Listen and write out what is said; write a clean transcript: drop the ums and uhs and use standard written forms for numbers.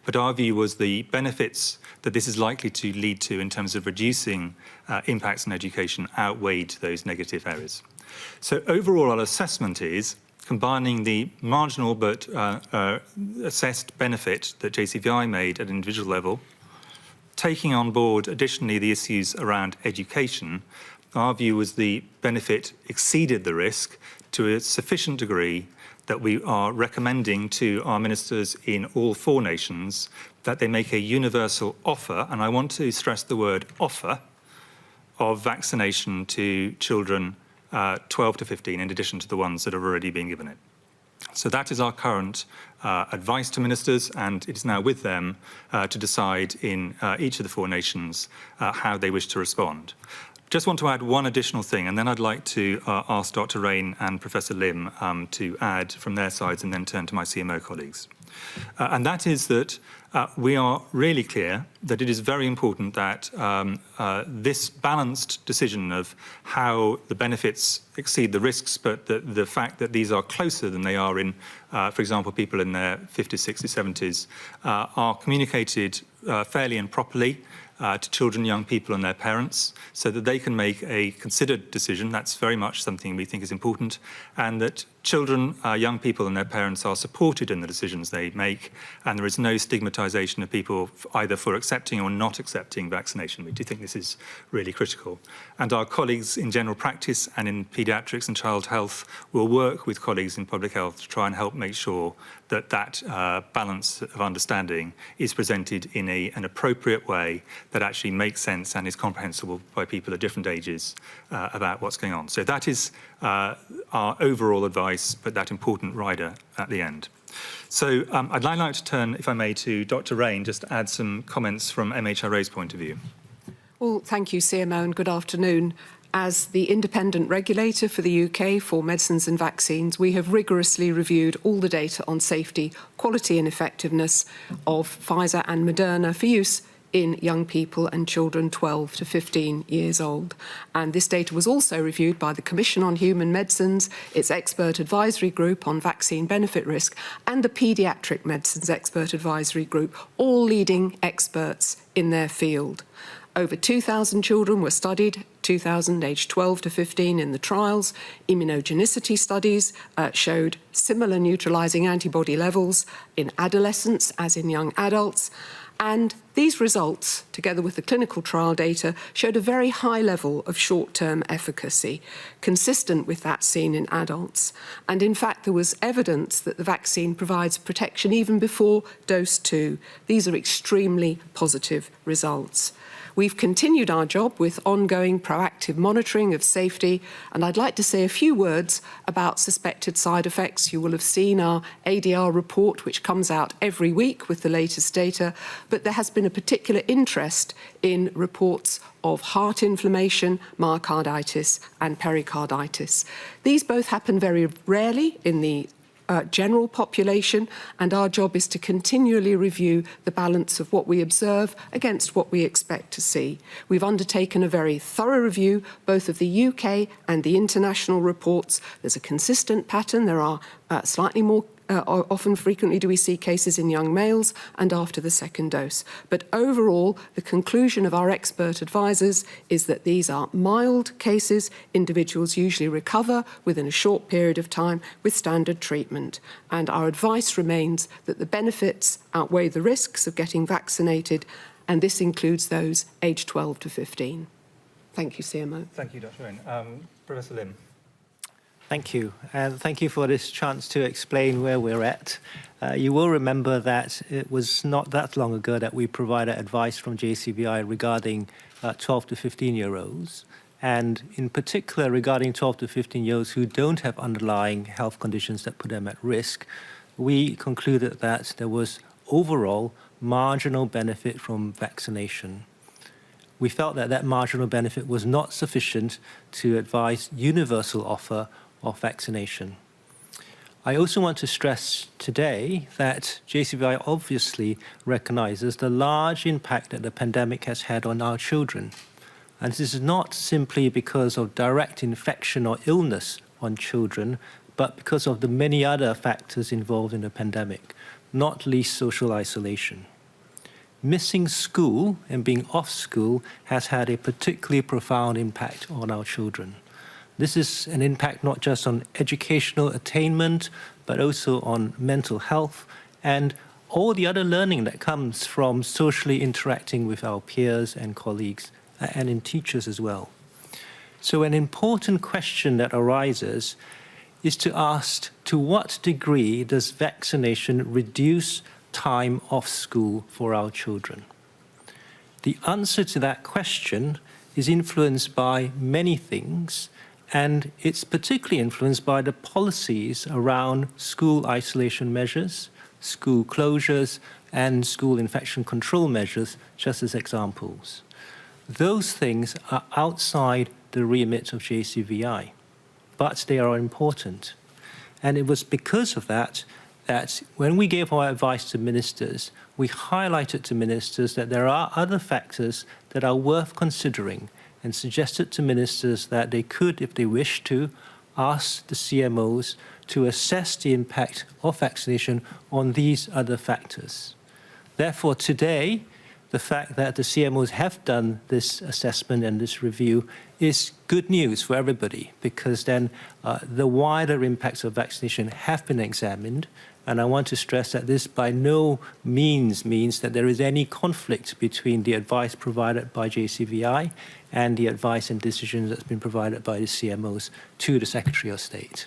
but our view was the benefits that this is likely to lead to in terms of reducing impacts on education outweighed those negative areas. So overall, our assessment is combining the marginal but assessed benefit that JCVI made at an individual level, taking on board additionally the issues around education. Our view was the benefit exceeded the risk to a sufficient degree that we are recommending to our ministers in all 4 nations that they make a universal offer, and I want to stress the word offer, of vaccination to children 12 to 15, in addition to the ones that have already been given it. So that is our current advice to ministers, and it is now with them to decide in each of the 4 nations how they wish to respond. Just want to add one additional thing, and then I'd like to ask Dr. Rain and Professor Lim to add from their sides and then turn to my CMO colleagues. And that is that we are really clear that it is very important that this balanced decision of how the benefits exceed the risks, but the fact that these are closer than they are in, for example, people in their 50s, 60s, 70s, are communicated fairly and properly to children, young people and their parents, so that they can make a considered decision. That's very much something we think is important, and that children, young people and their parents are supported in the decisions they make, and there is no stigmatization of people either for accepting or not accepting vaccination. We do think this is really critical. And our colleagues in general practice and in paediatrics and child health will work with colleagues in public health to try and help make sure that that balance of understanding is presented in an appropriate way that actually makes sense and is comprehensible by people at different ages about what's going on. So that is our overall advice, but that important rider at the end. So I'd like to turn, if I may, to Dr. Rain, just to add some comments from MHRA's point of view. Well, thank you, CMO, and good afternoon. As the independent regulator for the UK for medicines and vaccines, we have rigorously reviewed all the data on safety, quality and effectiveness of Pfizer and Moderna for use in young people and children 12 to 15 years old. And this data was also reviewed by the Commission on Human Medicines, its expert advisory group on vaccine benefit risk, and the Paediatric Medicines Expert Advisory Group, all leading experts in their field. Over 2,000 children were studied, 2,000 aged 12 to 15 in the trials. Immunogenicity studies showed similar neutralizing antibody levels in adolescents as in young adults. And these results, together with the clinical trial data, showed a very high level of short-term efficacy, consistent with that seen in adults. And in fact, there was evidence that the vaccine provides protection even before dose 2. These are extremely positive results. We've continued our job with ongoing proactive monitoring of safety, and I'd like to say a few words about suspected side effects. You will have seen our ADR report, which comes out every week with the latest data, but there has been a particular interest in reports of heart inflammation, myocarditis and pericarditis. These both happen very rarely in the general population, and our job is to continually review the balance of what we observe against what we expect to see. We've undertaken a very thorough review, both of the UK and the international reports. There's a consistent pattern. There are slightly more often frequently do we see cases in young males and after the second dose. But overall, the conclusion of our expert advisors is that these are mild cases. Individuals usually recover within a short period of time with standard treatment. And our advice remains that the benefits outweigh the risks of getting vaccinated, and this includes those aged 12 to 15. Thank you, CMO. Thank you, Dr. Rain. Professor Lim. Thank you, and thank you for this chance to explain where we're at. You will remember that it was not that long ago that we provided advice from JCVI regarding 12 to 15-year-olds, and in particular regarding 12 to 15-year-olds who don't have underlying health conditions that put them at risk. We concluded that there was overall marginal benefit from vaccination. We felt that that marginal benefit was not sufficient to advise universal offer of vaccination. I also want to stress today that JCVI obviously recognizes the large impact that the pandemic has had on our children. And this is not simply because of direct infection or illness on children, but because of the many other factors involved in the pandemic, not least social isolation. missing school and being off school has had a particularly profound impact on our children. This is an impact not just on educational attainment, but also on mental health and all the other learning that comes from socially interacting with our peers and colleagues and in teachers as well. So an important question that arises is to ask, to what degree does vaccination reduce time off school for our children? The answer to that question is influenced by many things, and it's particularly influenced by the policies around school isolation measures, school closures, and school infection control measures, just as examples. Those things are outside the remit of JCVI, but they are important. And it was because of that that when we gave our advice to ministers, we highlighted to ministers that there are other factors that are worth considering and suggested to ministers that they could, if they wish to, ask the CMOs to assess the impact of vaccination on these other factors. Therefore, today, the fact that the CMOs have done this assessment and this review is good news for everybody, because then the wider impacts of vaccination have been examined. And I want to stress that this by no means means that there is any conflict between the advice provided by JCVI and the advice and decisions that's been provided by the CMOs to the Secretary of State.